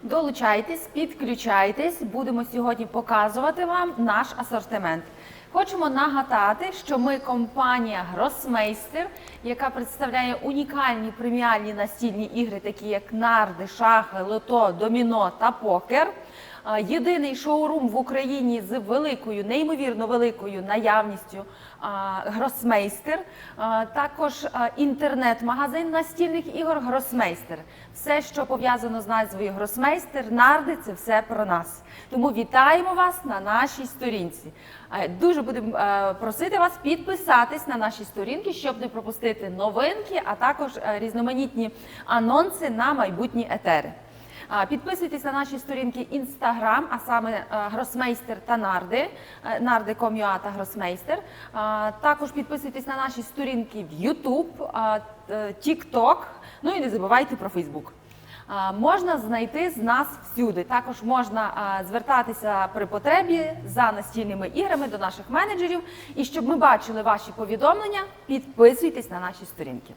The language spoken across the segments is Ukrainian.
Долучайтесь, підключайтесь, будемо сьогодні показувати вам наш асортимент. Хочемо нагадати, що ми компанія Гросмейстер, яка представляє унікальні преміальні настільні ігри, такі як нарди, шахи, лото, доміно та покер. Єдиний шоурум в Україні з великою, неймовірно великою наявністю Гросмейстер. Також інтернет-магазин настільних ігор Гросмейстер. Все, що пов'язано з назвою Гросмейстер, нарди – це все про нас. Тому вітаємо вас на нашій сторінці. Дуже будемо просити вас підписатись на наші сторінки, щоб не пропустити новинки, а також різноманітні анонси на майбутні етери. Підписуйтесь на наші сторінки Instagram, а саме Гросмейстер та Нарди, Nardi.com.ua та Гросмейстер. Також підписуйтесь на наші сторінки в YouTube, TikTok, ну і не забувайте про Facebook. Можна знайти з нас всюди. Також можна звертатися при потребі за настільними іграми до наших менеджерів. І щоб ми бачили ваші повідомлення, підписуйтесь на наші сторінки.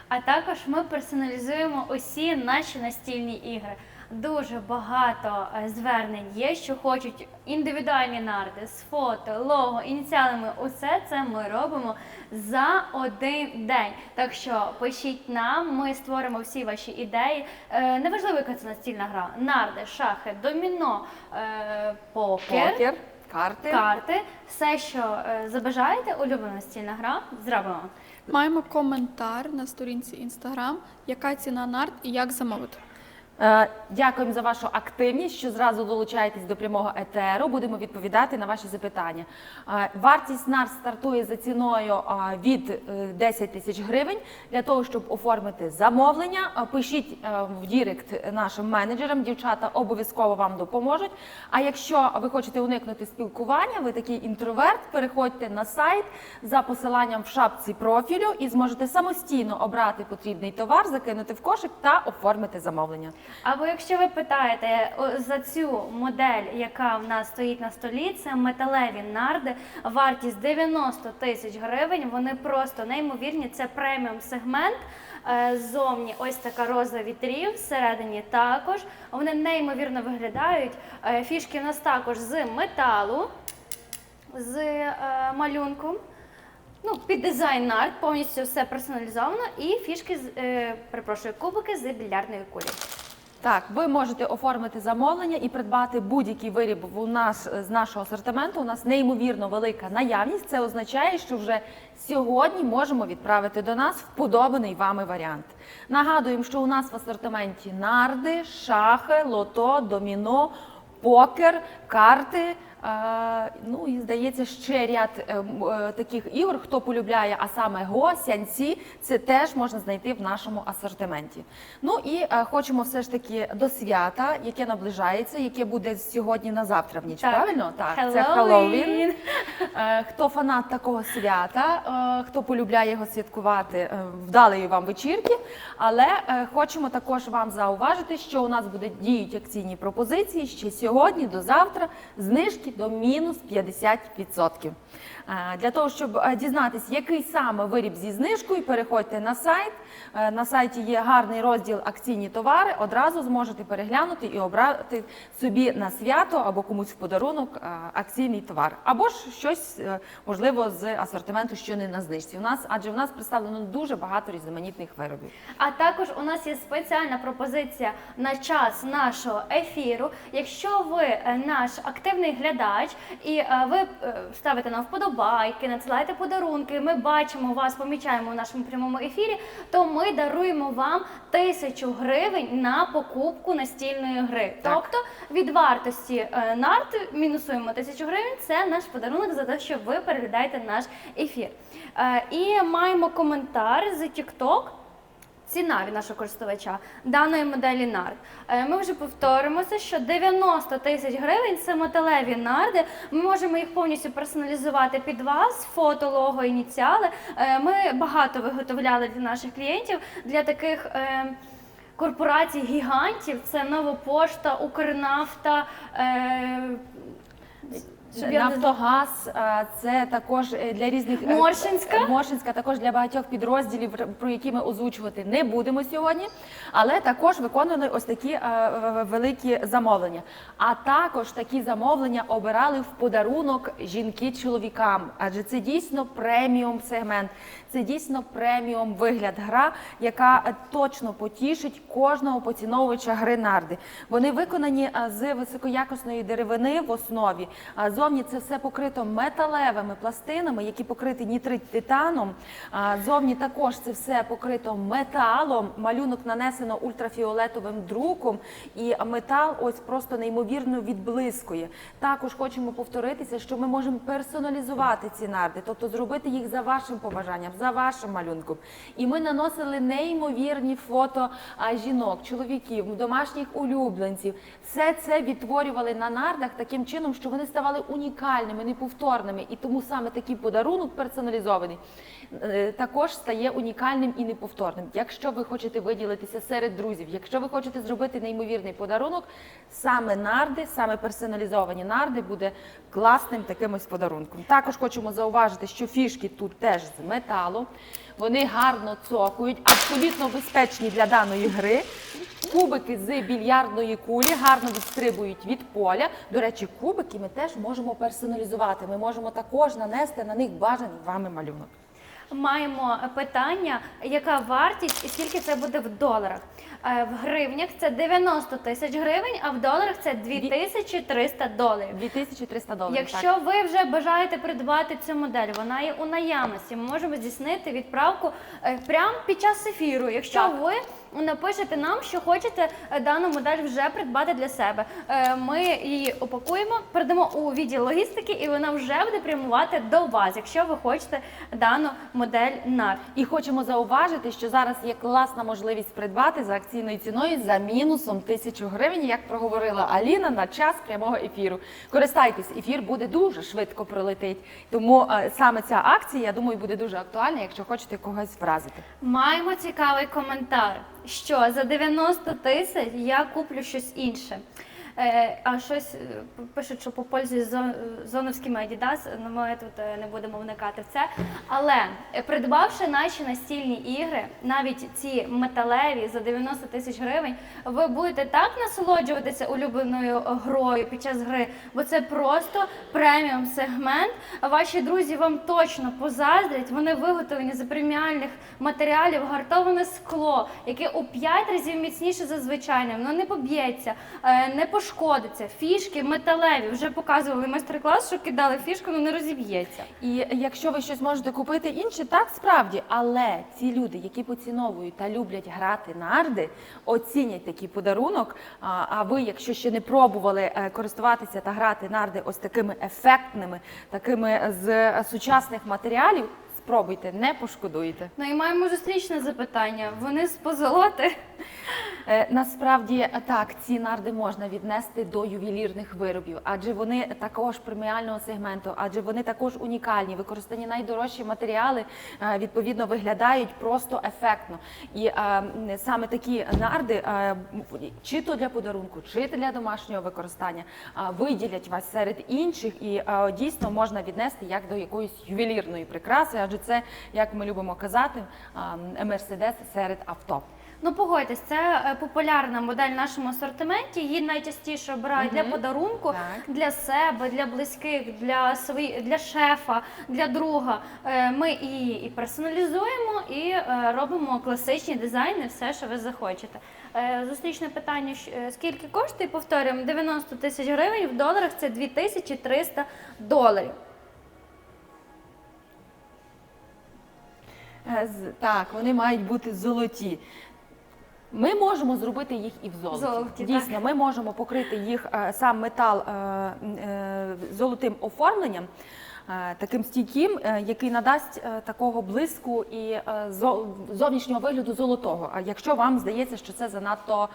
А також ми персоналізуємо усі наші настільні ігри. Дуже багато звернень є, що хочуть індивідуальні нарди з фото, лого, ініціалами. Усе це ми робимо за один день. Так що пишіть нам, ми створимо всі ваші ідеї. Неважливо, яка це настільна гра. Нарди, шахи, доміно, покер, карти. Все, що забажаєте, улюблена настільна гра, зробимо. Маємо коментар на сторінці Instagram, яка ціна нард і як замовити. Дякуємо за вашу активність, що зразу долучаєтесь до прямого етеру. Будемо відповідати на ваші запитання. Вартість нард стартує за ціною від 10 тисяч гривень. Для того, щоб оформити замовлення, пишіть в директ нашим менеджерам, дівчата обов'язково вам допоможуть. А якщо ви хочете уникнути спілкування, ви такий інтроверт, переходьте на сайт за посиланням в шапці профілю і зможете самостійно обрати потрібний товар, закинути в кошик та оформити замовлення. Або якщо ви питаєте за цю модель, яка в нас стоїть на столі, це металеві нарди, вартість 90 тисяч гривень, вони просто неймовірні, це преміум сегмент, ззовні ось така роза вітрів, всередині також, вони неймовірно виглядають, фішки в нас також з металу, з малюнком. Під дизайн нард, повністю все персоналізовано і фішки, кубики з більярдної кулі. Так, ви можете оформити замовлення і придбати будь-який виріб у нас з нашого асортименту. У нас неймовірно велика наявність. Це означає, що вже сьогодні можемо відправити до нас вподобаний вами варіант. Нагадуємо, що у нас в асортименті нарди, шахи, лото, доміно, покер, карти. Ну і, здається, ще ряд таких ігор, хто полюбляє, а саме го, сянці, це теж можна знайти в нашому асортименті. Ну і хочемо все ж таки до свята, яке наближається, яке буде сьогодні на завтра в ніч, правильно? Так, це Хеллоуін. Хто фанат такого свята, хто полюбляє його святкувати, вдалої вам вечірки. Але хочемо також вам зауважити, що у нас діють акційні пропозиції ще сьогодні до завтра, знижки до мінус 50%. Для того, щоб дізнатися, який саме виріб зі знижкою, переходьте на сайт. На сайті є гарний розділ «Акційні товари». Одразу зможете переглянути і обрати собі на свято або комусь в подарунок акційний товар. Або ж щось, можливо, з асортименту, що не на знижці. Адже в нас представлено дуже багато різноманітних виробів. А також у нас є спеціальна пропозиція на час нашого ефіру. Якщо ви наш активний глядач і ви ставите нам вподобайки, надсилаєте подарунки, ми бачимо вас, помічаємо у нашому прямому ефірі, то ми даруємо вам 1000 гривень на покупку настільної гри. Так. Тобто від вартості нард мінусуємо 1000 гривень, це наш подарунок за те, що ви переглядаєте наш ефір. І маємо коментар з TikTok. Ціна від нашого користувача даної моделі нард. Ми вже повторимося, що 90 тисяч гривень – це металеві нарди. Ми можемо їх повністю персоналізувати під вас, фото, лого, ініціали. Ми багато виготовляли для наших клієнтів, для таких корпорацій-гігантів. Це Нова Пошта, Укрнафта, Щоб я не- Нафтогаз, це також для різних Моршинська також для багатьох підрозділів, про які ми озвучувати не будемо сьогодні, але також виконували ось такі великі замовлення. А також такі замовлення обирали в подарунок жінки чоловікам, адже це дійсно преміум сегмент, це дійсно преміум вигляд гра, яка точно потішить кожного поціновувача гри нарди. Вони виконані з високоякісної деревини в основі. Зовні це все покрито металевими пластинами, які покриті нітрит-титаном. Зовні також це все покрито металом. Малюнок нанесено ультрафіолетовим друком, і метал ось просто неймовірно відблискує. Також хочемо повторитися, що ми можемо персоналізувати ці нарди, тобто зробити їх за вашим побажанням, за вашим малюнком. І ми наносили неймовірні фото жінок, чоловіків, домашніх улюбленців. Все це відтворювали на нардах таким чином, що вони ставали унікальними, неповторними. І тому саме такий подарунок персоналізований також стає унікальним і неповторним. Якщо ви хочете виділитися серед друзів, якщо ви хочете зробити неймовірний подарунок, саме нарди, саме персоналізовані нарди буде класним таким ось подарунком. Також хочемо зауважити, що фішки тут теж з металу, вони гарно цокають, абсолютно безпечні для даної гри. Кубики з більярдної кулі гарно відстрибують від поля. До речі, кубики ми теж можемо персоналізувати. Ми можемо також нанести на них бажаний вами малюнок. Маємо питання, яка вартість і скільки це буде в доларах. В гривнях це 90 тисяч гривень, а в доларах це 2300 доларів. 2300 доларів. Якщо ви вже бажаєте придбати цю модель, вона є у наявності, ми можемо здійснити відправку прямо під час ефіру. Якщо Так. ви напишете нам, що хочете дану модель вже придбати для себе, ми її упакуємо, передамо у відділ логістики, і вона вже буде прямувати до вас, якщо ви хочете дану модель NARD. І хочемо зауважити, що зараз є класна можливість придбати за акційною ціною за мінусом 1000 гривень, як проговорила Аліна, на час прямого ефіру. Користайтесь, ефір буде дуже швидко пролетить. Тому саме ця акція, я думаю, буде дуже актуальна, якщо хочете когось вразити. Маємо цікавий коментар, що за 90 тисяч я куплю щось інше. А щось пишуть, що по пользі з зоновськими Adidas, ну, ми тут не будемо вникати в це. Але придбавши наші настільні ігри, навіть ці металеві за 90 тисяч гривень, ви будете так насолоджуватися улюбленою грою під час гри, бо це просто преміум сегмент. Ваші друзі вам точно позаздрять, вони виготовлені з преміальних матеріалів, гартоване скло, яке у 5 разів міцніше за звичайне, воно не поб'ється, не пошкодиться. Фішки металеві, вже показували майстер-клас, що кидали фішку, але не розіб'ється. І якщо ви щось можете купити інше, так справді, але ці люди, які поціновують та люблять грати нарди, оцінять такий подарунок. А ви, якщо ще не пробували користуватися та грати нарди ось такими ефектними, такими з сучасних матеріалів, спробуйте, не пошкодуєте. Ну і маємо зустрічне запитання. Вони з позолоти? Насправді так, ці нарди можна віднести до ювелірних виробів, адже вони також преміального сегменту, адже вони також унікальні, використані найдорожчі матеріали, відповідно виглядають просто ефектно. І саме такі нарди, чи то для подарунку, чи для домашнього використання, виділять вас серед інших і дійсно можна віднести як до якоїсь ювелірної прикраси, адже це, як ми любимо казати, Мерседес серед авто. Ну, погодьтесь, це популярна модель в нашому асортименті. Її найчастіше обирають для подарунку, Так. для себе, для близьких, для шефа, для друга. Ми її і персоналізуємо, і робимо класичні дизайни, все, що ви захочете. Зустрічне питання, скільки коштує? Повторюємо, 90 тисяч гривень, в доларах це 2300 доларів. Так, вони мають бути золоті. Ми можемо зробити їх і в золоті. Золоті, Дійсно, так. ми можемо покрити їх сам метал золотим оформленням, таким стійким, який надасть такого блиску і зовнішнього вигляду золотого. А якщо вам здається, що це занадто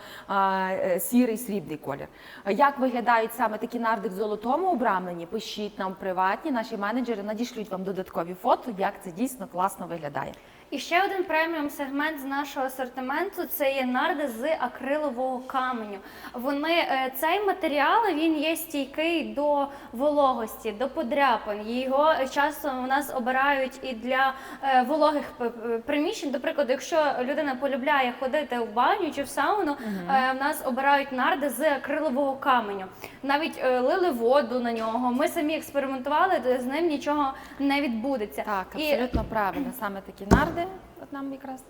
сірий срібний колір. Як виглядають саме такі нарди в золотому обрамленні? Пишіть нам приватні, наші менеджери надішлють вам додаткові фото, як це дійсно класно виглядає. І ще один преміум сегмент з нашого асортименту – це є нарди з акрилового каменю. Цей матеріал, він є стійкий до вологості, до подряпин. Його часто у нас обирають і для вологих приміщень. До прикладу, якщо людина полюбляє ходити в баню чи в сауну, в нас обирають нарди з акрилового каменю. Навіть лили воду на нього. Ми самі експериментували, з ним нічого не відбудеться. Так, абсолютно правильно. Саме такі нарди от нам якраз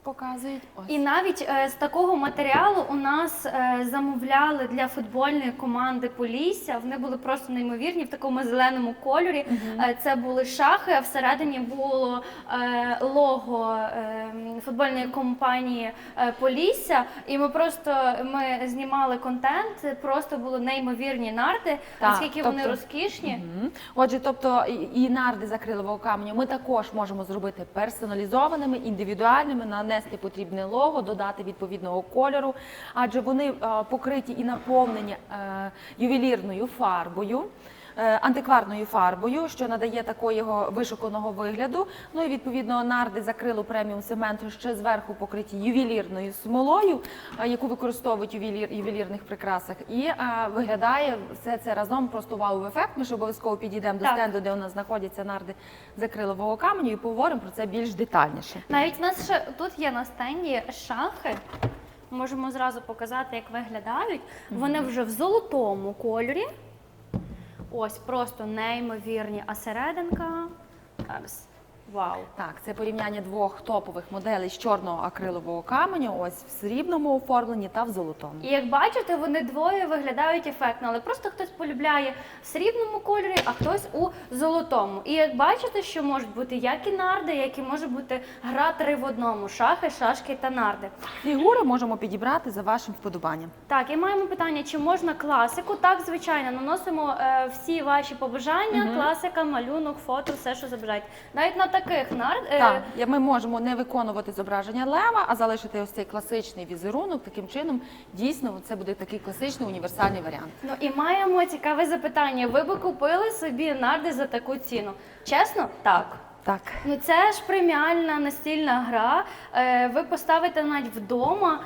показують. Ось. І навіть з такого матеріалу у нас замовляли для футбольної команди Полісся. Вони були просто неймовірні в такому зеленому кольорі. Це були шахи, а всередині було лого футбольної компанії Полісся. І ми знімали контент, просто були неймовірні нарди, наскільки вони розкішні. Отже, тобто і нарди з акрилового каменю ми також можемо зробити персоналізованими, індивідуальними, нанести потрібне лого, додати відповідного кольору, адже вони покриті і наповнені ювелірною фарбою, антикварною фарбою, що надає такого вишуканого вигляду. Ну і відповідно нарди з акрилу преміум цементу ще зверху покриті ювелірною смолою, яку використовують в ювелірних прикрасах. І виглядає все це разом просто вау-ефект. Ми ж обов'язково підійдемо до стенду, де у нас знаходяться нарди з акрилового каменю, і поговоримо про це більш детальніше. Навіть у нас ще тут є на стенді шахи. Можемо зразу показати, як виглядають. Вони вже в золотому кольорі. Ось, просто неймовірні, а серединка, вау. Так, це порівняння двох топових моделей з чорного акрилового каменю, ось в срібному оформленні та в золотому. І як бачите, вони двоє виглядають ефектно, але просто хтось полюбляє в срібному кольорі, а хтось у золотому. І як бачите, що можуть бути як і нарди, як і може бути гра 3 в одному – шахи, шашки та нарди. Фігури можемо підібрати за вашим вподобанням. Так, і маємо питання, чи можна класику? Так, звичайно, наносимо всі ваші побажання, класика, малюнок, фото, все, що забажаєте. Навіть на таких Так, ми можемо не виконувати зображення лева, а залишити ось цей класичний візерунок. Таким чином, дійсно, це буде такий класичний універсальний варіант. Ну і маємо цікаве запитання. Ви би купили собі нарди за таку ціну? Чесно? Так. Так. Ну це ж преміальна настільна гра. Ви поставите навіть вдома,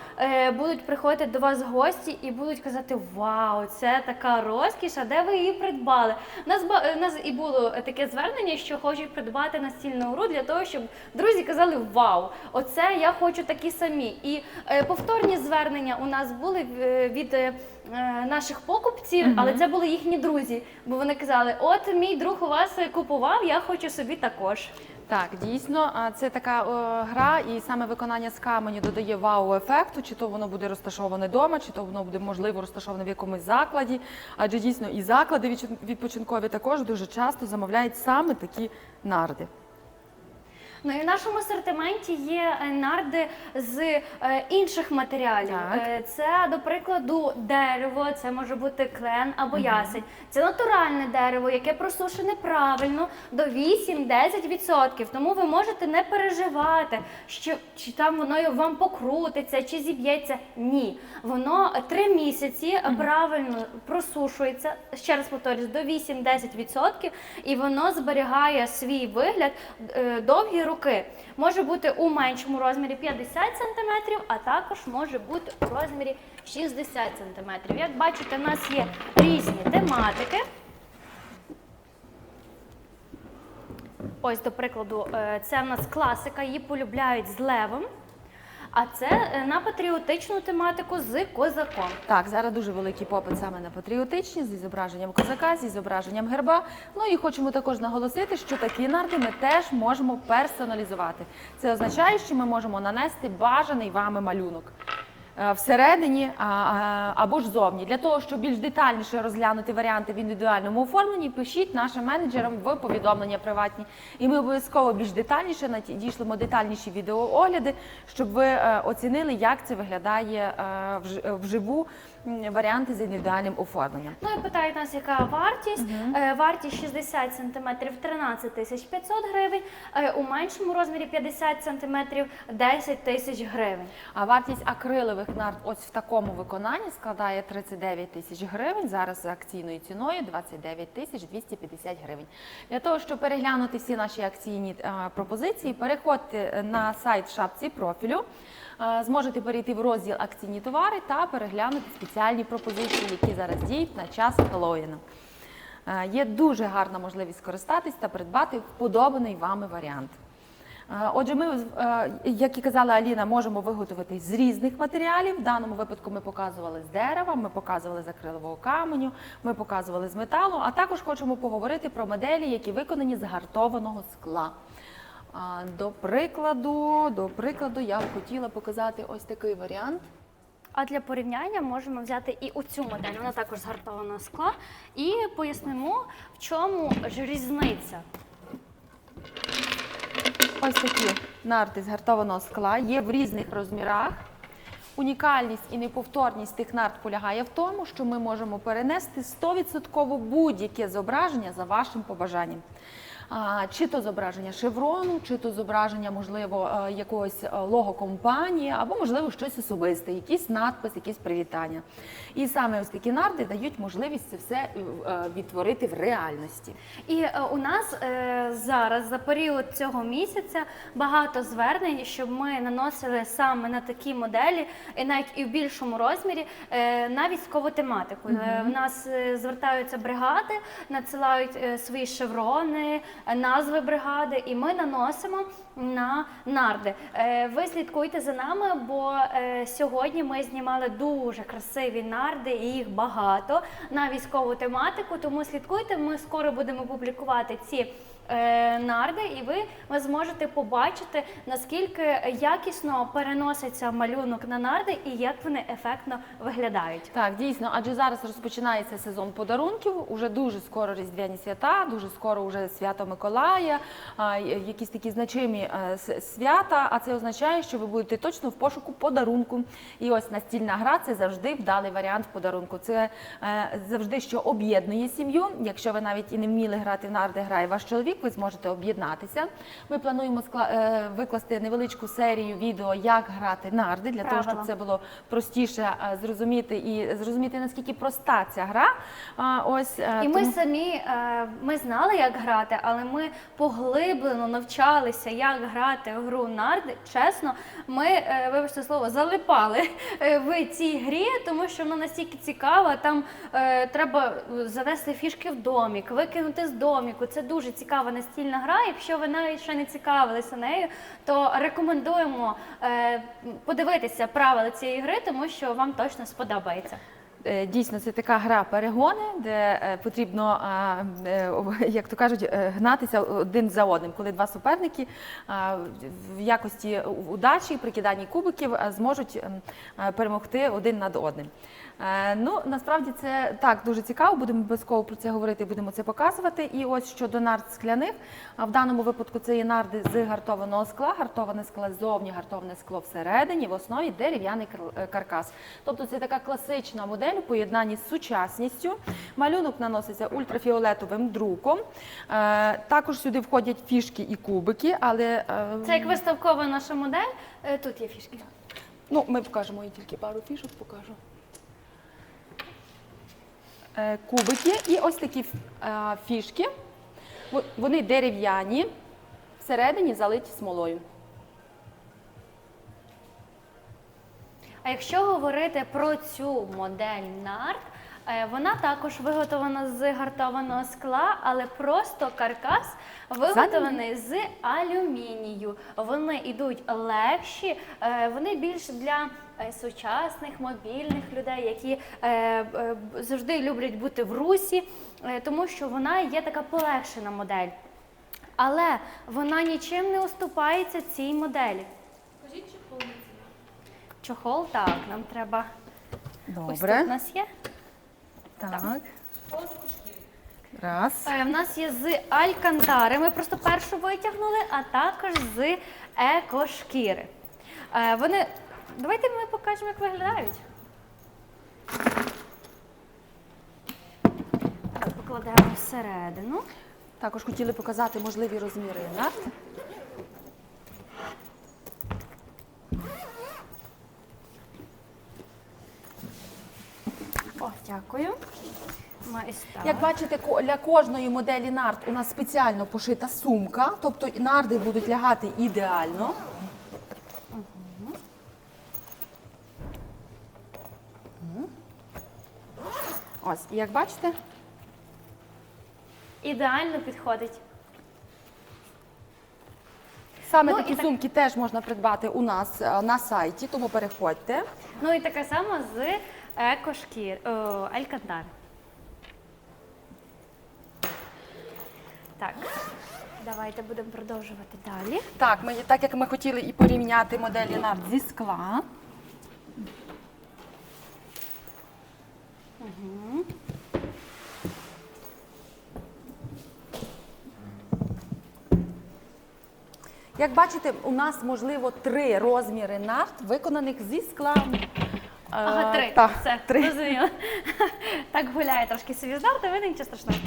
будуть приходити до вас гості і будуть казати: вау, це така розкіш, а де ви її придбали? У нас і було таке звернення, що хочуть придбати настільну гру для того, щоб друзі казали: вау, оце я хочу такі самі. І повторні звернення у нас були від наших покупців, але це були їхні друзі, бо вони казали: от мій друг у вас купував, я хочу собі також. Так, дійсно, це така гра, і саме виконання з каменю додає вау-ефекту, чи то воно буде розташоване вдома, чи то воно буде, можливо, розташоване в якомусь закладі, адже дійсно і заклади відпочинкові також дуже часто замовляють саме такі нарди. Ну і в нашому асортименті є нарди з інших матеріалів. Це, до прикладу, дерево, це може бути клен або ясень. Це натуральне дерево, яке просушене правильно до 8-10%. Тому ви можете не переживати, що чи там воно вам покрутиться, чи зіб'ється. Ні. Воно 3 місяці правильно просушується, ще раз повторюсь, до 8-10%, і воно зберігає свій вигляд довгі роки. Може бути у меншому розмірі 50 см, а також може бути у розмірі 60 см. Як бачите, у нас є різні тематики. Ось, до прикладу, це в нас класика, її полюбляють з левом. А це на патріотичну тематику з козаком. Так, зараз дуже великий попит саме на патріотичні, зі зображенням козака, зі зображенням герба. Ну і хочемо також наголосити, що такі нарди ми теж можемо персоналізувати. Це означає, що ми можемо нанести бажаний вами малюнок всередині або ж зовні. Для того, щоб більш детальніше розглянути варіанти в індивідуальному оформленні, пишіть нашим менеджерам в повідомлення приватні. І ми обов'язково більш детальніше надішлемо детальніші відеоогляди, щоб ви оцінили, як це виглядає вживу, варіанти з індивідуальним оформленням. Ну і питають нас, яка вартість. Вартість 60 см 13 500 гривень, у меншому розмірі 50 см 10 000 гривень. А вартість акрилових нарт ось в такому виконанні складає 39 тисяч гривень, зараз за акційною ціною 29 тисяч 250 гривень. Для того, щоб переглянути всі наші акційні пропозиції, переходьте на сайт в шапці профілю, зможете перейти в розділ «Акційні товари» та переглянути спеціальні пропозиції, які зараз діють на час Хеллоуіну. Є дуже гарна можливість скористатись та придбати вподобаний вами варіант. Отже, ми, як і казала Аліна, можемо виготовити з різних матеріалів. В даному випадку ми показували з дерева, ми показували з акрилового каменю, ми показували з металу, а також хочемо поговорити про моделі, які виконані з гартованого скла. До прикладу, я б хотіла показати ось такий варіант. А для порівняння можемо взяти і оцю модель, вона також з гартованого скла, і пояснимо, в чому ж різниця. Ось такі нарти з гартованого скла є в різних розмірах. Унікальність і неповторність тих нарт полягає в тому, що ми можемо перенести 100% будь-яке зображення за вашим побажанням. Чи то зображення шеврону, чи то зображення, можливо, якогось лого компанії, або, можливо, щось особисте, якийсь надпис, якісь привітання. І саме ось такі нарти дають можливість це все відтворити в реальності. І у нас зараз, за період цього місяця, багато звернень, щоб ми наносили саме на такі моделі, і навіть і в більшому розмірі, на військову тематику. В нас звертаються бригади, надсилають свої шеврони, назви бригади, і ми наносимо на нарди. Ви слідкуйте за нами, бо сьогодні ми знімали дуже красиві нарди, і їх багато на військову тематику, тому слідкуйте, ми скоро будемо публікувати ці нарди, і ви зможете побачити, наскільки якісно переноситься малюнок на нарди і як вони ефектно виглядають. Так, дійсно, адже зараз розпочинається сезон подарунків, уже дуже скоро Різдвяні свята, дуже скоро вже свято Миколая, якісь такі значимі свята, а це означає, що ви будете точно в пошуку подарунку. І ось настільна гра – це завжди вдалий варіант подарунку. Це завжди, що об'єднує сім'ю. Якщо ви навіть і не вміли грати в нарди, грає ваш чоловік, ви зможете об'єднатися. Ми плануємо викласти невеличку серію відео, як грати нарди, для того, щоб це було простіше зрозуміти і зрозуміти, наскільки проста ця гра. І ми самі, ми знали, як грати, але ми поглиблено навчалися, як грати в гру нарди. Чесно, ми, вибачте слово, залипали в цій грі, тому що вона настільки цікава, там треба занести фішки в домік, викинути з доміку. Це дуже цікава настільна гра. Якщо ви навіть ще не цікавилися нею, то рекомендуємо подивитися правила цієї гри, тому що вам точно сподобається. Дійсно, це така гра перегони, де потрібно, як то кажуть, гнатися один за одним, коли два суперники в якості удачі при киданні кубиків зможуть перемогти один над одним. Ну, насправді це так дуже цікаво, будемо обов'язково про це говорити, будемо це показувати. І ось щодо нард скляних, в даному випадку це є нарди з гартованого скла, гартоване скло ззовні, гартоване скло всередині, в основі дерев'яний каркас. Тобто це така класична модель у поєднанні з сучасністю. Малюнок наноситься ультрафіолетовим друком. Також сюди входять фішки і кубики, але... Це як виставкова наша модель, тут є фішки. Ну, ми покажемо, я тільки пару фішок покажу. Кубики і ось такі фішки, вони дерев'яні, всередині залиті смолою. А якщо говорити про цю модель нард, вона також виготовлена з гартованого скла, але просто каркас виготовлений з алюмінію. Вони йдуть легші, вони більш для сучасних мобільних людей, які завжди люблять бути в русі, тому що вона є така полегшена модель. Але вона нічим не уступається цій моделі. Скажіть, чохол не ціна. Чохол, так, нам треба. Добре. Ось тут у нас є. Так. Раз. В нас є з алькантари. Ми просто першу витягнули, а також з екошкіри. Вони... Давайте ми покажемо, як виглядають. Покладемо всередину. Також хотіли показати можливі розміри нард. Дякую. Майстер. Як бачите, для кожної моделі нард у нас спеціально пошита сумка, тобто нарди будуть лягати ідеально. Ось, і як бачите, Ідеально підходить. саме Ну, такі і так- сумки теж можна придбати у нас на сайті, тому переходьте. Ну і така сама з Алькантар. Так, давайте будемо продовжувати далі. Так, так як ми хотіли і порівняти моделі нард зі скла. Як бачите, у нас, можливо, 3 розміри нард, виконаних зі скла. Ага, 3. Так, Все, 3. розуміло. Так гуляє трошки собі з нартами, нічого страшного.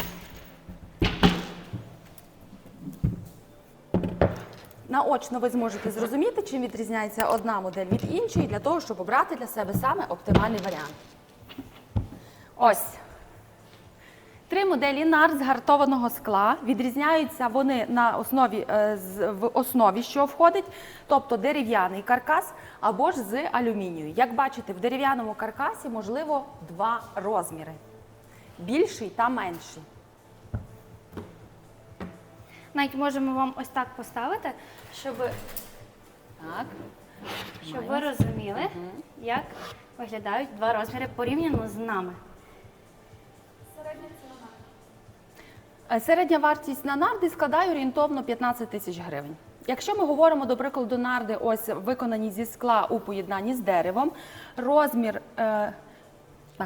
Наочно ви зможете зрозуміти, чим відрізняється одна модель від іншої, для того, щоб обрати для себе саме оптимальний варіант. Ось. 3 моделі нард з гартованого скла. Відрізняються вони в основі, що входить, тобто дерев'яний каркас або ж з алюмінію. Як бачите, в дерев'яному каркасі можливо 2 розміри. Більший та менший. Навіть можемо вам ось так поставити, щоб Так. ви розуміли, як виглядають 2 розміри порівняно з нами. Середня вартість на нарди складає орієнтовно 15 тисяч гривень. Якщо ми говоримо, до прикладу, нарди ось виконані зі скла у поєднанні з деревом, розмір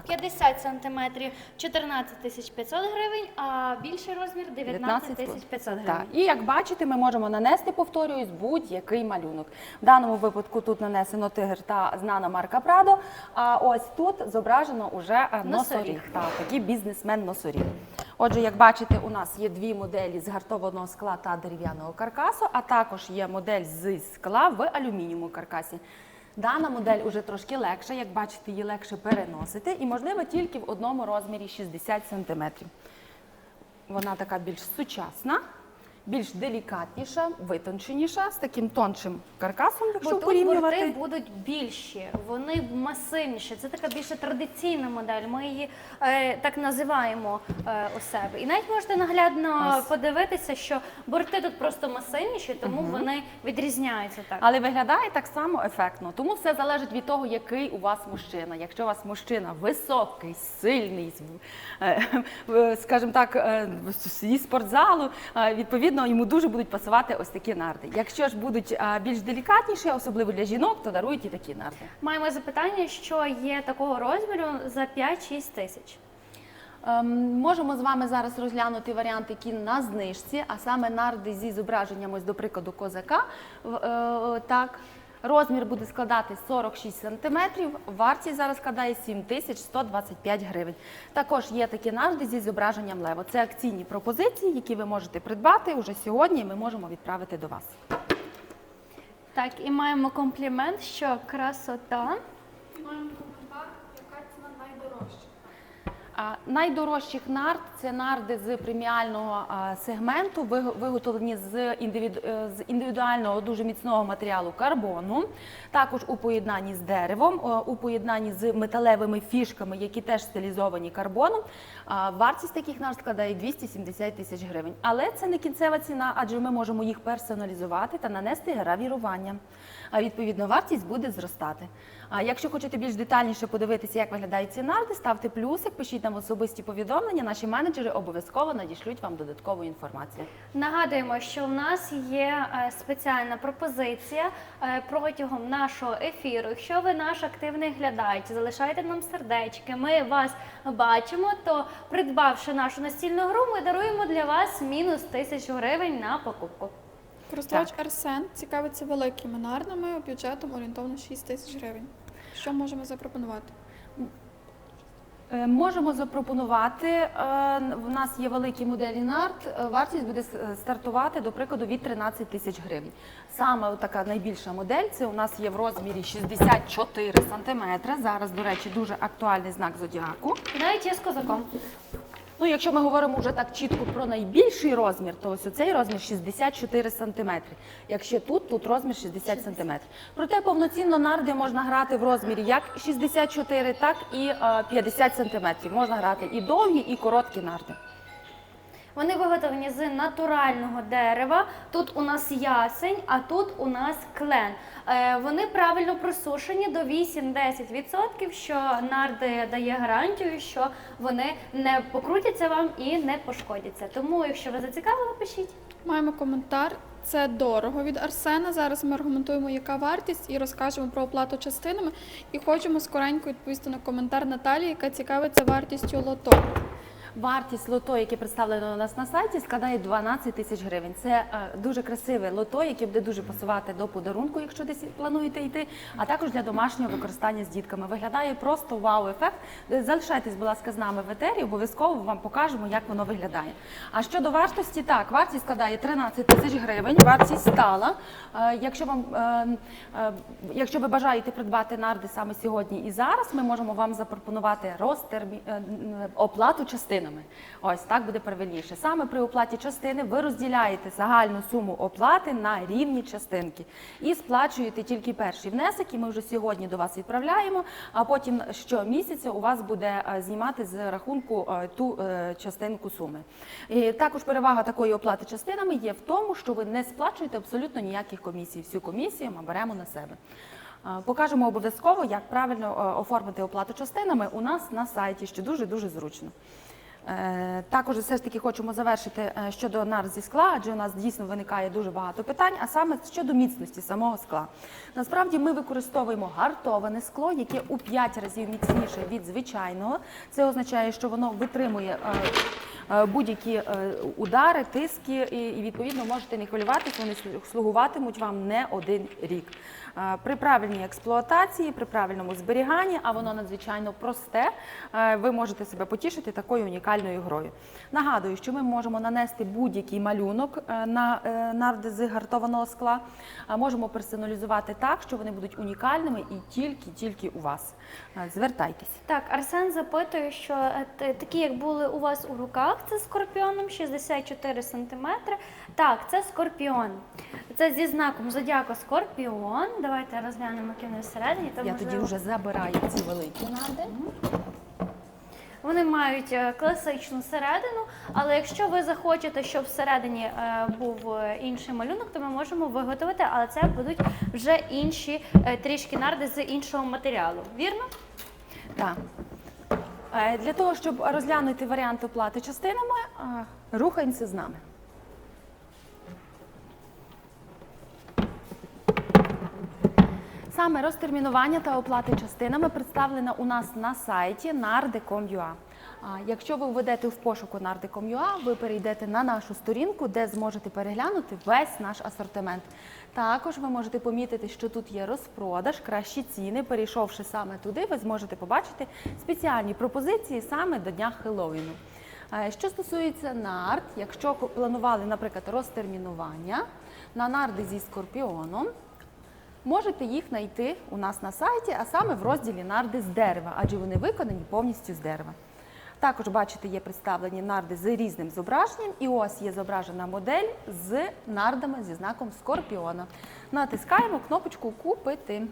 50 сантиметрів 14 500 гривень, а більший розмір 19 500 гривень. Так. І як бачите, ми можемо нанести, повторююсь, будь-який малюнок. В даному випадку тут нанесено тигр та знана марка Прадо, а ось тут зображено уже носоріг. Так, такий бізнесмен-носоріг. Отже, як бачите, у нас є 2 моделі з гартованого скла та дерев'яного каркасу, а також є модель з скла в алюмінієвому каркасі. Дана модель уже трошки легша, як бачите, її легше переносити і, можливо, тільки в одному розмірі 60 см. Вона така більш сучасна, більш делікатніша, витонченіша, з таким тоншим каркасом, Бо якщо тут порівнювати. борти будуть більші, вони масивніші. Це така більше традиційна модель. Ми її так називаємо у себе. І навіть можете наглядно Ось. подивитися, що борти тут просто масивніші, тому вони відрізняються так. Але виглядає так само ефектно. Тому все залежить від того, який у вас мужчина. Якщо у вас мужчина високий, сильний, скажімо так, зі спортзалу, відповідно, йому дуже будуть пасувати ось такі нарди. Якщо ж будуть більш делікатніші, особливо для жінок, то дарують і такі нарди. Маємо запитання, що є такого розміру за 5-6 тисяч. Можемо з вами зараз розглянути варіант, який на знижці, а саме нарди зі зображенням, ось, до прикладу, козака. Так. Розмір буде складати 46 см, вартість зараз складає 7125 гривень. Також є такі нарди зі зображенням лева. Це акційні пропозиції, які ви можете придбати уже сьогодні, і ми можемо відправити до вас. Так, і маємо комплімент, що красота. Маємо коментар, яка ціна найдорожча. Найдорожчих нард – це нарди з преміального сегменту, виготовлені з індивідуального дуже міцного матеріалу карбону, також у поєднанні з деревом, у поєднанні з металевими фішками, які теж стилізовані карбоном. Вартість таких нард складає 270 тисяч гривень. Але це не кінцева ціна, адже ми можемо їх персоналізувати та нанести гравірування. Відповідно, вартість буде зростати. Якщо хочете більш детальніше подивитися, як виглядають ці нарди, ставте плюсик, пишіть нам особисті повідомлення, наші менеджери обов'язково надішлють вам додаткову інформацію. Нагадуємо, що в нас є спеціальна пропозиція протягом нашого ефіру. Якщо ви наш активний глядач, залишайте нам сердечки, ми вас бачимо, то придбавши нашу настільну гру, ми даруємо для вас мінус 1000 гривень на покупку. Користувач Арсен цікавиться великими нардами бюджетом орієнтовно 6 тисяч гривень. Що можемо запропонувати? Можемо запропонувати, в нас є великі моделі нарт, вартість буде стартувати, до прикладу, від 13 тисяч гривень. Саме така найбільша модель, це у нас є в розмірі 64 см. Зараз, до речі, дуже актуальний знак зодіаку. І навіть є з козаком. Ну, якщо ми говоримо вже так чітко про найбільший розмір, то ось цей розмір 64 см. Якщо тут розмір 60 см. Проте повноцінно нарди можна грати в розмірі як 64, так і 50 см. Можна грати і довгі, і короткі нарди. Вони виготовлені з натурального дерева. Тут у нас ясень, а тут у нас клен. Вони правильно просушені до 8-10%, що нарди дає гарантію, що вони не покрутяться вам і не пошкодяться. Тому, якщо ви зацікавили, пишіть. Маємо коментар. Це дорого від Арсена. Зараз ми аргументуємо, яка вартість, і розкажемо про оплату частинами. І хочемо скоренько відповісти на коментар Наталії, яка цікавиться вартістю лото. Вартість лото, яке представлено у нас на сайті, складає 12 тисяч гривень. Це дуже красиве лото, яке буде дуже пасувати до подарунку, якщо десь плануєте йти, а також для домашнього використання з дітками. Виглядає просто вау-ефект. Залишайтесь, будь ласка, з нами в етері, обов'язково вам покажемо, як воно виглядає. А щодо вартості, так, вартість складає 13 тисяч гривень, вартість стала. Якщо ви бажаєте придбати нарди саме сьогодні і зараз, ми можемо вам запропонувати оплату частинами. Ось так буде правильніше. Саме при оплаті частини ви розділяєте загальну суму оплати на рівні частинки і сплачуєте тільки перший внесок, який ми вже сьогодні до вас відправляємо, а потім щомісяця у вас буде знімати з рахунку ту частинку суми. І також перевага такої оплати частинами є в тому, що ви не сплачуєте абсолютно ніяких комісій. Всю комісію ми беремо на себе. Покажемо обов'язково, як правильно оформити оплату частинами у нас на сайті, що дуже-дуже зручно. Також все ж таки хочемо завершити щодо нард зі скла, адже у нас дійсно виникає дуже багато питань, а саме щодо міцності самого скла. Насправді ми використовуємо гартоване скло, яке у 5 разів міцніше від звичайного. Це означає, що воно витримує будь-які удари, тиски і відповідно можете не хвилюватися, вони слугуватимуть вам не один рік. При правильній експлуатації, при правильному зберіганні, а воно надзвичайно просте, ви можете себе потішити такою унікальною грою. Нагадую, що ми можемо нанести будь-який малюнок на нарди з гартованого скла, можемо персоналізувати так, що вони будуть унікальними і тільки у вас. Звертайтесь. Так, Арсен запитує, що такі, як були у вас у руках, це скорпіоном 64 см. Так, це скорпіон. Це зі знаком зодіака скорпіон. Давайте розглянемо, які вони всередині. Я тоді вже забираю ці великі нарди. Вони мають класичну середину, але якщо ви захочете, щоб всередині був інший малюнок, то ми можемо виготовити, але це будуть вже інші трішки нарди з іншого матеріалу. Вірно? Так. Для того, щоб розглянути варіант оплати частинами, рухаємося з нами. Саме розтермінування та оплати частинами представлено у нас на сайті narde.com.ua. Якщо ви введете в пошуку narde.com.ua, ви перейдете на нашу сторінку, де зможете переглянути весь наш асортимент. Також ви можете помітити, що тут є розпродаж, кращі ціни. Перейшовши саме туди, ви зможете побачити спеціальні пропозиції саме до Дня Хеллоуіну. Що стосується нард, якщо планували, наприклад, розтермінування на нарди зі скорпіоном, можете їх знайти у нас на сайті, а саме в розділі нарди з дерева, адже вони виконані повністю з дерева. Також, бачите, є представлені нарди з різним зображенням, і ось є зображена модель з нардами зі знаком скорпіона. Натискаємо кнопочку «Купити».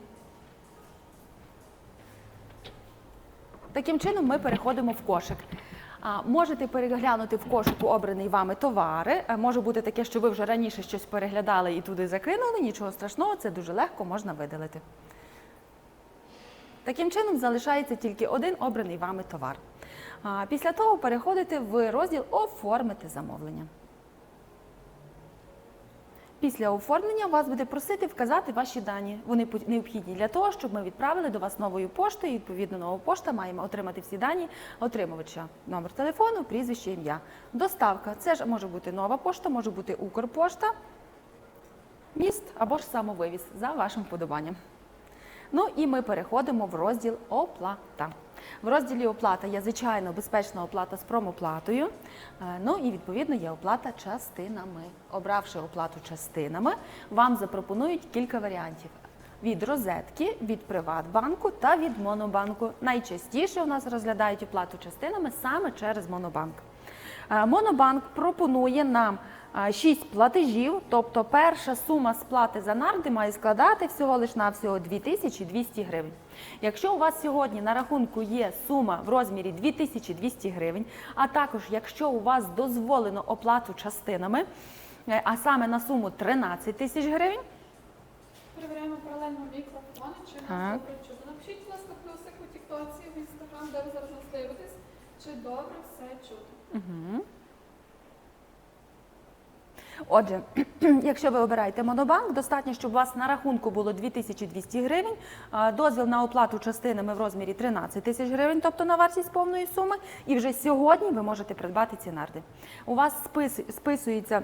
Таким чином ми переходимо в кошик. Можете переглянути в кошику обраний вами товари. Може бути таке, що ви вже раніше щось переглядали і туди закинули, нічого страшного, це дуже легко можна видалити. Таким чином залишається тільки один обраний вами товар. Після того переходите в розділ «Оформити замовлення». Після оформлення вас буде просити вказати ваші дані. Вони необхідні для того, щоб ми відправили до вас новою поштою. Відповідно, нова пошта маємо отримати всі дані отримувача. Номер телефону, прізвище, ім'я. Доставка. Це ж може бути нова пошта, може бути Укрпошта, міст або ж самовивіз за вашим вподобанням. Ну і ми переходимо в розділ «Оплата». В розділі оплата є, звичайно, безпечна оплата з промоплатою. Ну і, відповідно, є оплата частинами. Обравши оплату частинами, вам запропонують кілька варіантів. Від розетки, від Приватбанку та від Монобанку. Найчастіше у нас розглядають оплату частинами саме через Монобанк. Монобанк пропонує нам 6 платежів, тобто перша сума сплати за нарди має складати всього лиш навсього 2200 гривень. Якщо у вас сьогодні на рахунку є сума в розмірі 2200 гривень, а також якщо у вас дозволено оплату частинами, а саме на суму 13 тисяч гривень, Перевіряємо паралельно мікрофони, чи нас добре чути. Напишіть, будь ласка, плюсик у тіктоці, в інстаграм, де ви зараз нас дивитесь, чи добре все чути. Отже, якщо ви обираєте Монобанк, достатньо, щоб у вас на рахунку було 2200 гривень, дозвіл на оплату частинами в розмірі 13 тисяч гривень, тобто на вартість повної суми, і вже сьогодні ви можете придбати ці нарди. У вас списується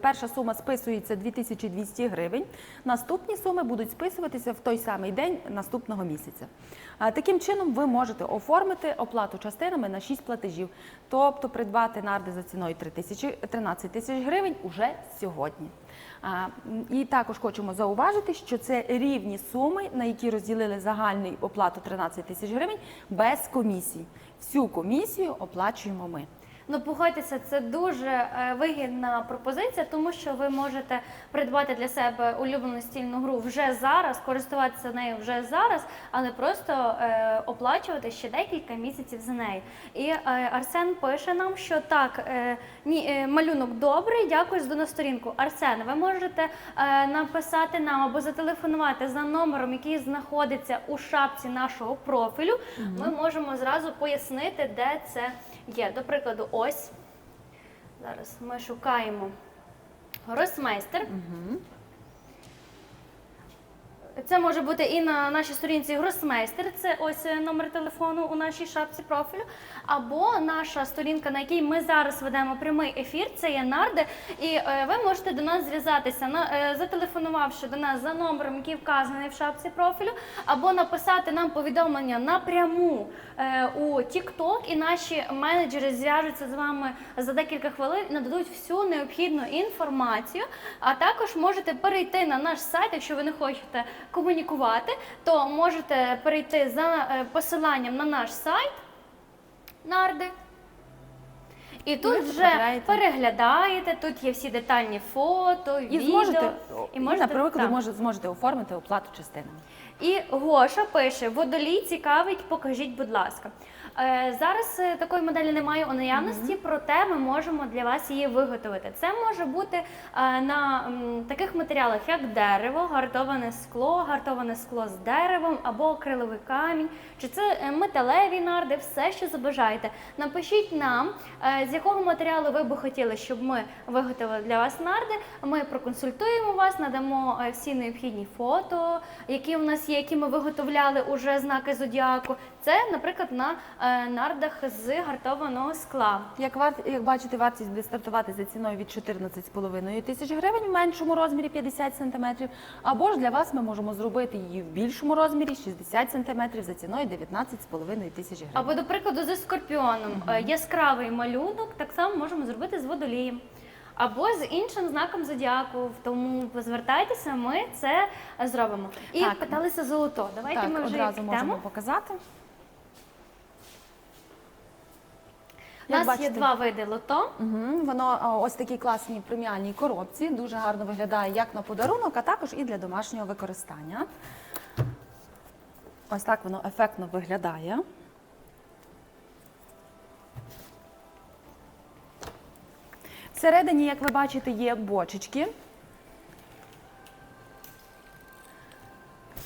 перша сума списується 2200 гривень, наступні суми будуть списуватися в той самий день наступного місяця. Таким чином ви можете оформити оплату частинами на 6 платежів, тобто придбати нарди за ціною 13 тисяч гривень уже сьогодні. І також хочемо зауважити, що це рівні суми, на які розділили загальну оплату 13 тисяч гривень без комісії. Всю комісію оплачуємо ми. Ну, погодьтеся, це дуже вигідна пропозиція, тому що ви можете придбати для себе улюблену стільну гру вже зараз, користуватися нею вже зараз, а не просто оплачувати ще декілька місяців за неї. І Арсен пише нам, що так, малюнок добрий, дякую за сторінку. Арсен, ви можете написати нам або зателефонувати за номером, який знаходиться у шапці нашого профілю. Ми можемо зразу пояснити, де це є. До прикладу, ось, зараз ми шукаємо Гросмейстер. Це може бути і на нашій сторінці Гросмейстер, це ось номер телефону у нашій шапці профілю, або наша сторінка, на якій ми зараз ведемо прямий ефір, це є нарди, і ви можете до нас зв'язатися, зателефонувавши до нас за номером, який вказаний в шапці профілю, або написати нам повідомлення напряму у TikTok, і наші менеджери зв'яжуться з вами за декілька хвилин і нададуть всю необхідну інформацію, а також можете перейти на наш сайт, якщо ви не хочете комунікувати, то можете перейти за посиланням на наш сайт нарди. І тут вже переглядаєте, тут є всі детальні фото, відео. Зможете оформити оплату частинами. І Гоша пише: Водолій цікавить, покажіть, будь ласка. Зараз такої моделі немає у наявності, проте ми можемо для вас її виготовити. Це може бути на таких матеріалах, як дерево, гартоване скло з деревом або акриловий камінь, чи це металеві нарди, все, що забажаєте. Напишіть нам, з якого матеріалу ви би хотіли, щоб ми виготовили для вас нарди. Ми проконсультуємо вас, надамо всі необхідні фото, які у нас є, які ми виготовляли уже знаки зодіаку. Це, наприклад, на нардах з гартованого скла. Як бачите, вартість буде стартувати за ціною від 14,5 тисяч гривень в меншому розмірі 50 см, або ж для вас ми можемо зробити її в більшому розмірі 60 см за ціною 19,5 тисяч гривень. Або, до прикладу, зі скорпіоном. Яскравий малюнок так само можемо зробити з водолієм. Або з іншим знаком зодіаку, тому звертайтеся, ми це зробимо. І питалися золото. Давайте ми вже одразу можемо показати. У нас є два види лото. Воно ось такій класній преміальній коробці, дуже гарно виглядає як на подарунок, а також і для домашнього використання. Ось так воно ефектно виглядає. Всередині, як ви бачите, є бочечки.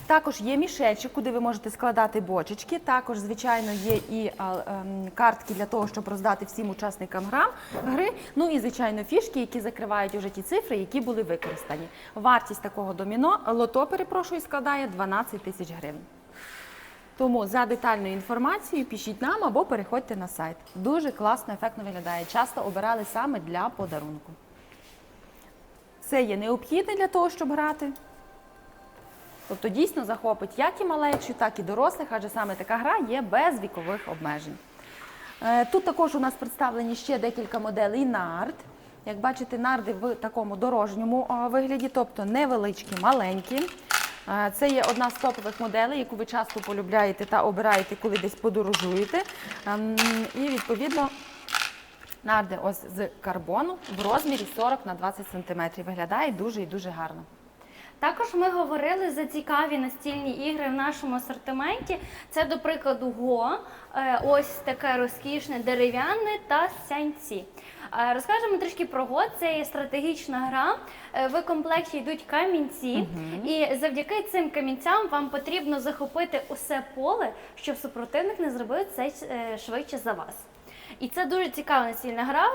Також є мішечок, куди ви можете складати бочечки. Також, звичайно, є і картки для того, щоб роздати всім учасникам гри. Ну і, звичайно, фішки, які закривають уже ті цифри, які були використані. Вартість такого лото, складає 12 тисяч гривень. Тому за детальною інформацією пишіть нам або переходьте на сайт. Дуже класно, ефектно виглядає. Часто обирали саме для подарунку. Все є необхідне для того, щоб грати. Тобто дійсно захопить як і малечу, так і дорослих, адже саме така гра є без вікових обмежень. Тут також у нас представлені ще декілька моделей нард. Як бачите, нарди в такому дорожньому вигляді, тобто невеличкі, маленькі. Це є одна з топових моделей, яку ви часто полюбляєте та обираєте, коли десь подорожуєте. І відповідно нарди ось з карбону в розмірі 40 на 20 см. Виглядає дуже і дуже гарно. Також ми говорили за цікаві настільні ігри в нашому асортименті. Це, до прикладу, Го, ось таке розкішне дерев'яне та сянці. Розкажемо трішки про Го. Це є стратегічна гра. В комплекті йдуть камінці, і завдяки цим камінцям вам потрібно захопити усе поле, щоб супротивник не зробив це швидше за вас. І це дуже цікава настільна гра.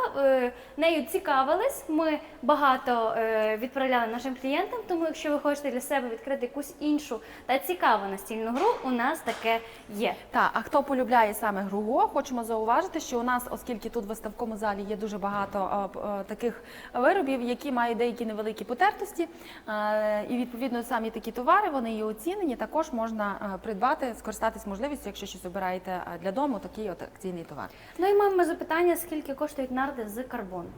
Нею цікавились, ми багато відправляли нашим клієнтам, тому якщо ви хочете для себе відкрити якусь іншу та цікаву настільну гру, у нас таке є. Так, а хто полюбляє саме гру Го, хочемо зауважити, що у нас, оскільки тут в виставковому залі є дуже багато таких виробів, які мають деякі невеликі потертості, і відповідно самі такі товари, вони є оцінені, також можна придбати, скористатись можливістю, якщо щось обираєте для дому, такий от акційний товар. Ну і маємо запитання, скільки коштують нарди з карбону?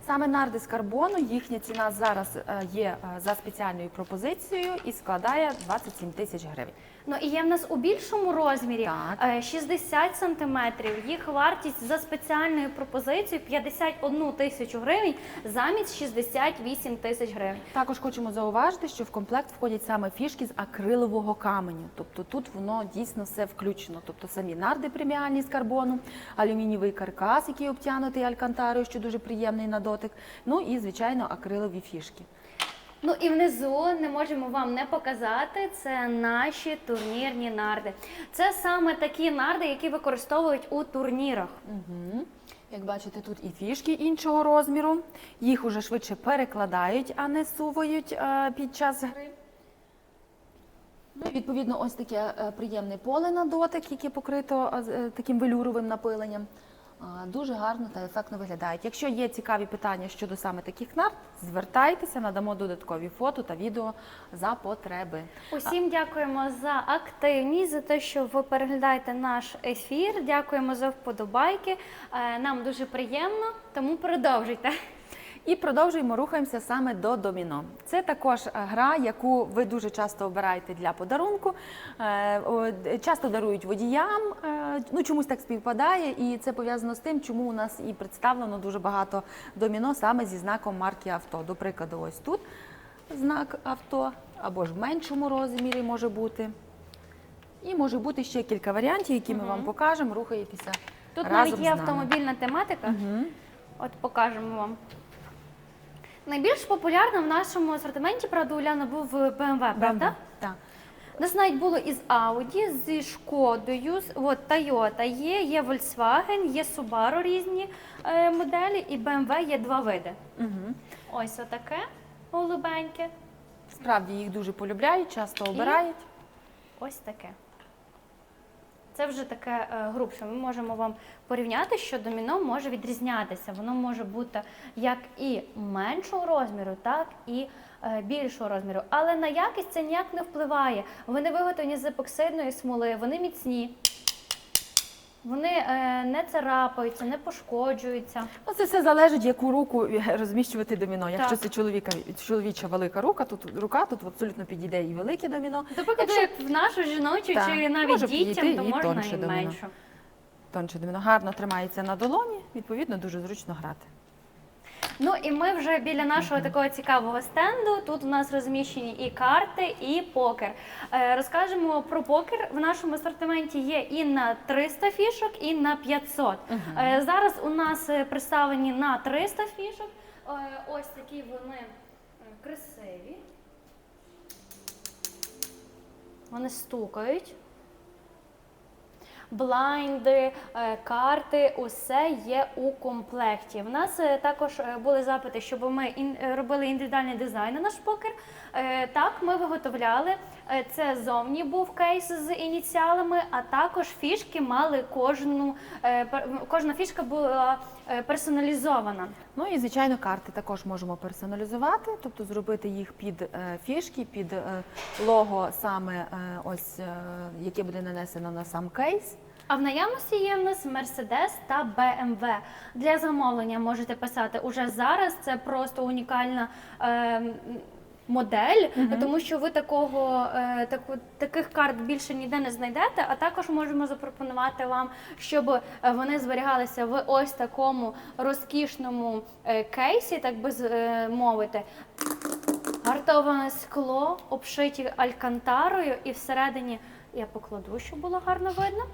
Саме нарди з карбону, їхня ціна зараз є за спеціальною пропозицією і складає 27 тисяч гривень. Ну і є в нас у більшому розмірі Так. 60 сантиметрів. Їх вартість за спеціальною пропозицією 51 тисячу гривень замість 68 тисяч гривень. Також хочемо зауважити, що в комплект входять саме фішки з акрилового каменю. Тобто тут воно дійсно все включено. Тобто самі нарди преміальні з карбону, алюмінієвий каркас, який обтянутий алькантарою, що дуже приємний на дотик. Ну і, звичайно, акрилові фішки. Ну і внизу не можемо вам не показати, це наші турнірні нарди. Це саме такі нарди, які використовують у турнірах. Угу. Як бачите, тут і фішки іншого розміру. Їх уже швидше перекладають, а не сувають під час гри. Ну, і, відповідно, ось таке приємне поле на дотик, яке покрито таким велюровим напиленням. Дуже гарно та ефектно виглядають. Якщо є цікаві питання щодо саме таких нард, звертайтеся, надамо додаткові фото та відео за потреби. Усім дякуємо за активність, за те, що ви переглядаєте наш ефір. Дякуємо за вподобайки. Нам дуже приємно, тому продовжуйте. І продовжуємо, рухаємося саме до доміно. Це також гра, яку ви дуже часто обираєте для подарунку. Часто дарують водіям, ну чомусь так співпадає, і це пов'язано з тим, чому у нас і представлено дуже багато доміно саме зі знаком марки авто. До прикладу, ось тут знак авто, або ж в меншому розмірі може бути. І може бути ще кілька варіантів, які ми вам покажемо, рухаєтеся Тут разом навіть з є нами. автомобільна тематика. От покажемо вам. Найбільш популярним в нашому асортименті, правда, Уляна, був BMW, правда? Так. У нас навіть було із Audi, зі Шкодою, от Toyota є Volkswagen, є Subaru різні моделі, і BMW є два види. Ось отаке голубеньке, Справді їх дуже полюбляють, часто обирають. ось таке. Це вже таке грубше. Ми можемо вам порівняти, що доміно може відрізнятися. Воно може бути як і меншого розміру, так і більшого розміру. Але на якість це ніяк не впливає. Вони виготовлені з епоксидної смоли, вони міцні. Вони не царапаються, не пошкоджуються. Ну, це все залежить, яку руку розміщувати доміно. Якщо Так. це чоловіча велика рука, тут абсолютно підійде і велике доміно. До прикладу, як в нашу жіночу Так, чи навіть може дітям, підійти то і можна тонше і доміно. меншу. Тонше доміно гарно тримається на долоні, відповідно, дуже зручно грати. Ну і ми вже біля нашого такого цікавого стенду. Тут у нас розміщені і карти, і покер. Розкажемо про покер. В нашому асортименті є і на 300 фішок, і на 500. Зараз у нас представлені на 300 фішок. Ось такі вони красиві. Вони стукають. блайнди, карти, усе є у комплекті. В нас також були запити, щоб ми робили індивідуальний дизайн на наш покер. Так, ми виготовляли. Це зовні був кейс з ініціалами, а також фішки мали кожна фішка була персоналізована. Ну і, звичайно, карти також можемо персоналізувати, тобто зробити їх під фішки, під лого саме яке буде нанесено на сам кейс. А в наявності є в нас Mercedes та BMW. Для замовлення можете писати уже зараз, це просто унікальна модель, тому що ви таких карт більше ніде не знайдете, а також можемо запропонувати вам, щоб вони зберігалися в ось такому розкішному кейсі, так би мовити. Гартоване скло, обшиті алькантарою, і всередині, я покладу, щоб було гарно видно.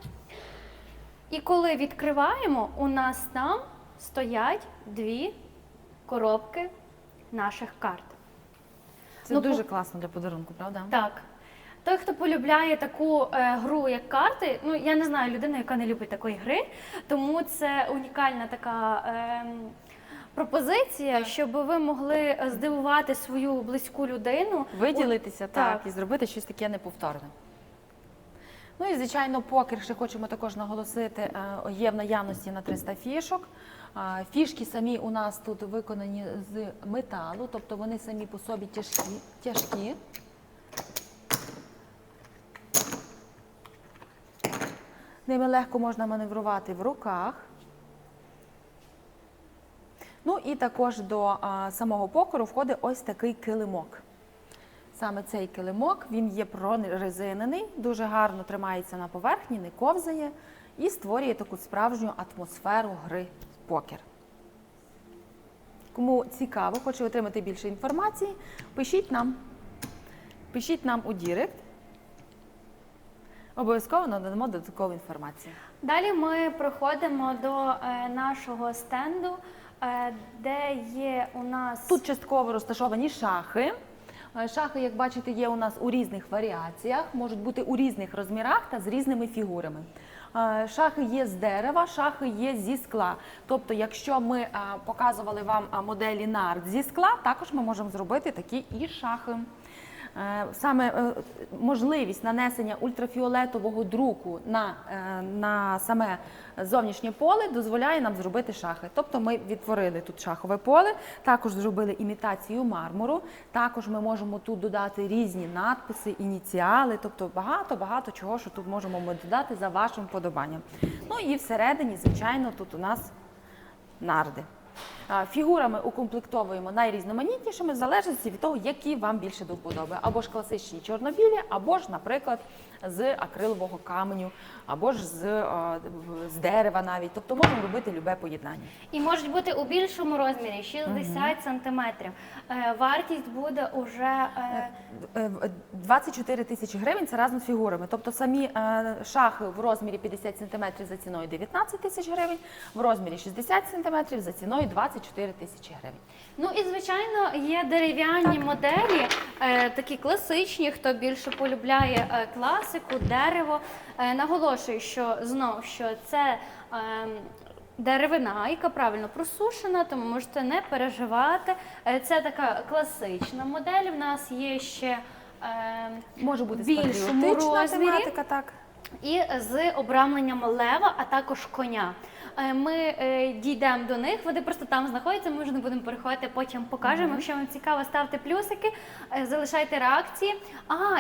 І коли відкриваємо, у нас там стоять 2 коробки наших карт. Це дуже класно для подарунку, правда? Так. Той, хто полюбляє таку гру, як карти, ну я не знаю людину, яка не любить такої гри, тому це унікальна така пропозиція, щоб ви могли здивувати свою близьку людину. Виділитися, так, і зробити щось таке неповторне. Ну і, звичайно, покер, ще хочемо також наголосити, є в наявності на 300 фішок. Фішки самі у нас тут виконані з металу, тобто вони самі по собі тяжкі. Ними легко можна маневрувати в руках. Ну і також до самого покеру входить ось такий килимок. Саме цей килимок, він є прорезинений, дуже гарно тримається на поверхні, не ковзає і створює таку справжню атмосферу гри в покер. Кому цікаво, хоче отримати більше інформації, пишіть нам у Дірект. Обов'язково надамо додаткову інформацію. Далі ми проходимо до нашого стенду, де є у нас... Тут частково розташовані шахи. Шахи, як бачите, є у нас у різних варіаціях, можуть бути у різних розмірах та з різними фігурами. Шахи є з дерева, шахи є зі скла. Тобто, якщо ми показували вам моделі нард зі скла, також ми можемо зробити такі і шахи. Саме можливість нанесення ультрафіолетового друку на саме зовнішнє поле дозволяє нам зробити шахи. Тобто ми відтворили тут шахове поле, також зробили імітацію мармуру, також ми можемо тут додати різні надписи, ініціали, тобто багато чого, що тут можемо ми додати за вашим вподобанням. Ну і всередині, звичайно, тут у нас нарди. Фігурами укомплектовуємо найрізноманітнішими, в залежності від того, які вам більше до вподоби. Або ж класичні чорно-білі, або ж, наприклад, з акрилового каменю, або ж з дерева навіть. Тобто можемо робити любе поєднання. І можуть бути у більшому розмірі, 60 сантиметрів. Вартість буде уже... 24 тисячі гривень – це разом з фігурами. Тобто самі шахи в розмірі 50 см за ціною 19 тисяч гривень, в розмірі 60 см за ціною 24 тисячі гривень. Ну і, звичайно, є дерев'яні моделі, такі класичні, хто більше полюбляє класику, дерево. Наголошую, що це деревина, яка правильно просушена, тому можете не переживати. Це така класична модель. В нас є ще може бути більшому розмірі тематика, так. І з обрамленням лева, а також коня. Ми дійдемо до них, вони просто там знаходяться, ми вже не будемо переходити, потім покажемо. Якщо вам цікаво, ставте плюсики, залишайте реакції.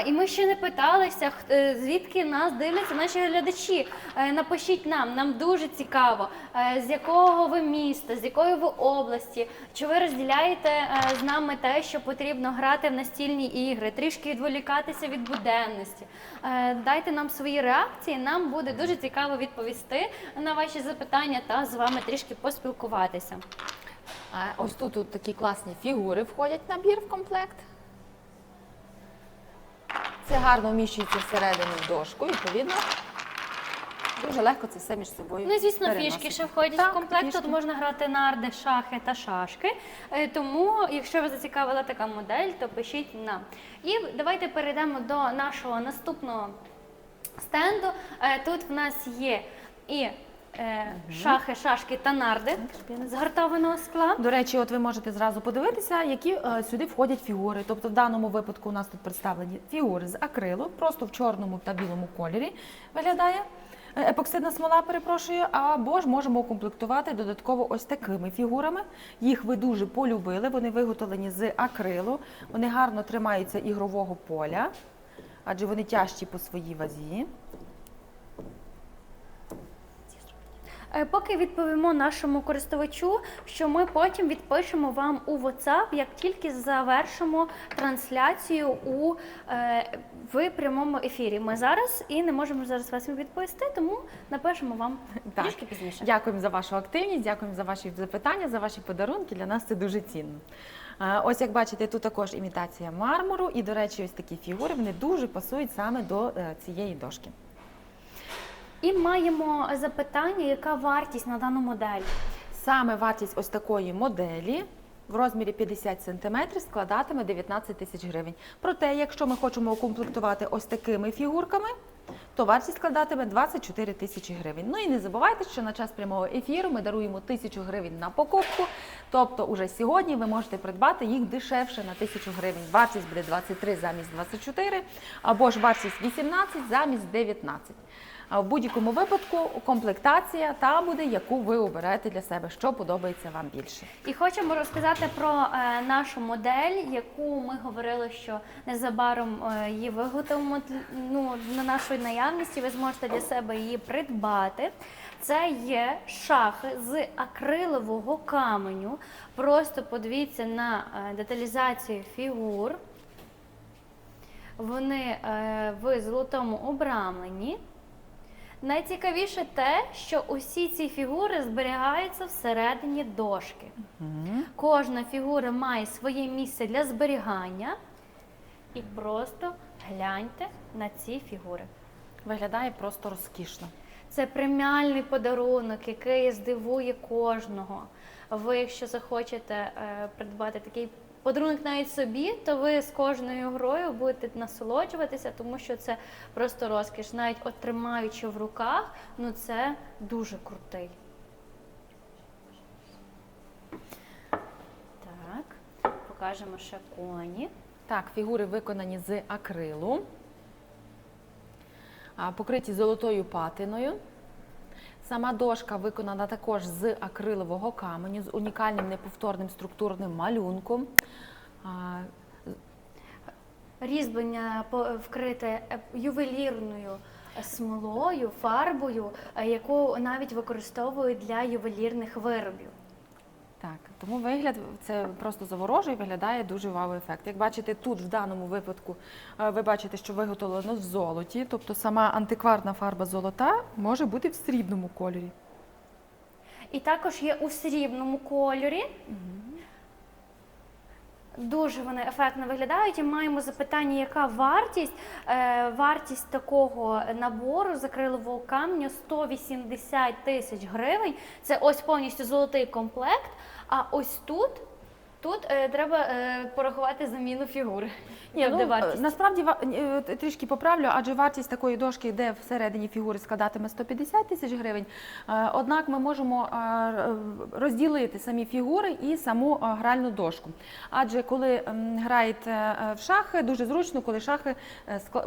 І ми ще не питалися, звідки нас дивляться наші глядачі. Напишіть нам дуже цікаво, з якого ви міста, з якої ви області, чи ви розділяєте з нами те, що потрібно грати в настільні ігри, трішки відволікатися від буденності. Дайте нам свої реакції, нам буде дуже цікаво відповісти на ваші запитання та з вами трішки поспілкуватися. Ось тут такі класні фігури входять в набір в комплект. Це гарно вміщується всередину в дошку, відповідно. Дуже легко це все між собою. Ну і, звісно, переносити. фішки ще входять в комплект. Тут можна грати нарди, шахи та шашки. Тому, якщо вас зацікавила така модель, то пишіть нам. І давайте перейдемо до нашого наступного стенду. Тут в нас є і шахи, шашки та нарди з гартованого скла. До речі, от ви можете зразу подивитися, які сюди входять фігури. Тобто в даному випадку у нас тут представлені фігури з акрилу, просто в чорному та білому кольорі виглядає. Епоксидна смола, перепрошую, або ж можемо укомплектувати додатково ось такими фігурами. Їх ви дуже полюбили, вони виготовлені з акрилу, вони гарно тримаються ігрового поля, адже вони тяжчі по своїй вазі. Поки відповімо нашому користувачу, що ми потім відпишемо вам у WhatsApp, як тільки завершимо трансляцію в прямому ефірі. Ми зараз і не можемо зараз вас відповісти, тому напишемо вам трішки пізніше. Дякуємо за вашу активність, дякуємо за ваші запитання, за ваші подарунки. Для нас це дуже цінно. Ось як бачите, тут також імітація мармуру. І, до речі, ось такі фігури, вони дуже пасують саме до цієї дошки. І маємо запитання, яка вартість на дану модель? Саме вартість ось такої моделі в розмірі 50 см складатиме 19 тисяч гривень. Проте, якщо ми хочемо укомплектувати ось такими фігурками, то вартість складатиме 24 тисячі гривень. Ну і не забувайте, що на час прямого ефіру ми даруємо 1000 гривень на покупку, тобто уже сьогодні ви можете придбати їх дешевше на 1000 гривень. Вартість буде 23 замість 24, або ж вартість 18 замість 19. А в будь-якому випадку комплектація та буде, яку ви обираєте для себе, що подобається вам більше. І хочемо розказати про нашу модель, яку ми говорили, що незабаром її виготовимо на нашій наявності, ви зможете для себе її придбати. Це є шахи з акрилового каменю. Просто подивіться на деталізацію фігур. Вони в золотому обрамленні. Найцікавіше те, що усі ці фігури зберігаються всередині дошки. Кожна фігура має своє місце для зберігання. І просто гляньте на ці фігури. Виглядає просто розкішно. Це преміальний подарунок, який здивує кожного. Ви, якщо захочете придбати такий подарунок навіть собі, то ви з кожною грою будете насолоджуватися, тому що це просто розкіш. Навіть от тримаючи в руках, ну це дуже крутий. Так, покажемо ще коні. Так, фігури виконані з акрилу, покриті золотою патиною. Сама дошка виконана також з акрилового каменю, з унікальним неповторним структурним малюнком. Різьблення вкрите ювелірною смолою, фарбою, яку навіть використовують для ювелірних виробів. Так, тому вигляд це просто заворожує, виглядає дуже вау-ефект. Як бачите, тут в даному випадку ви бачите, що виготовлено в золоті, тобто сама антикварна фарба золота може бути в срібному кольорі. І також є у срібному кольорі. Дуже вони ефектно виглядають. І маємо запитання, яка вартість? Вартість такого набору з акрилового каменю 180 тисяч гривень. Це ось повністю золотий комплект. А ось тут треба порахувати заміну фігури. Насправді трішки поправлю, адже вартість такої дошки, де всередині фігури складатиме 150 тисяч гривень. Однак ми можемо розділити самі фігури і саму гральну дошку. Адже коли граєте в шахи, дуже зручно, коли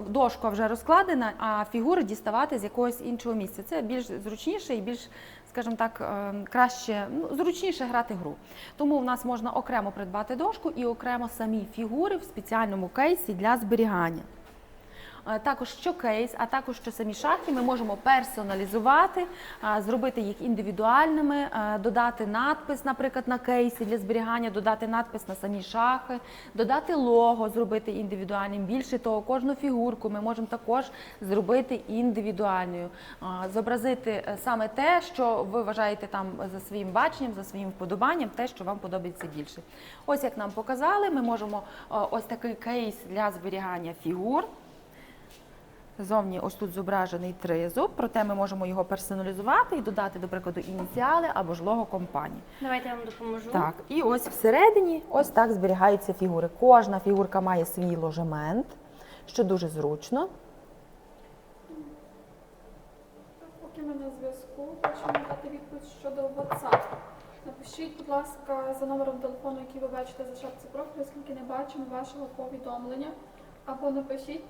дошка вже розкладена, а фігури діставати з якогось іншого місця. Це більш зручніше і більш, скажімо так, краще, зручніше грати гру. Тому в нас можна окремо придбати дошку і окремо самі фігури в спеціальному кейсі для зберігання. Також що кейс, а також що самі шахи ми можемо персоналізувати, зробити їх індивідуальними, додати надпис, наприклад, на кейсі для зберігання, додати надпис на самі шахи, додати лого, зробити індивідуальним. Більше того, кожну фігурку ми можемо також зробити індивідуальною, зобразити саме те, що ви вважаєте там за своїм баченням, за своїм вподобанням, те, що вам подобається більше. Ось як нам показали, ми можемо ось такий кейс для зберігання фігур. Зовні ось тут зображений тризуб, проте ми можемо його персоналізувати і додати, до прикладу, ініціали або ж лого компанії. Давайте я вам допоможу. Так, і ось всередині ось так зберігаються фігури. Кожна фігурка має свій ложемент, що дуже зручно. поки ми на зв'язку, хочемо дати відповідь щодо WhatsApp. Напишіть, будь ласка, за номером телефону, який ви бачите за шапці профілю, оскільки не бачимо вашого повідомлення. Або напишіть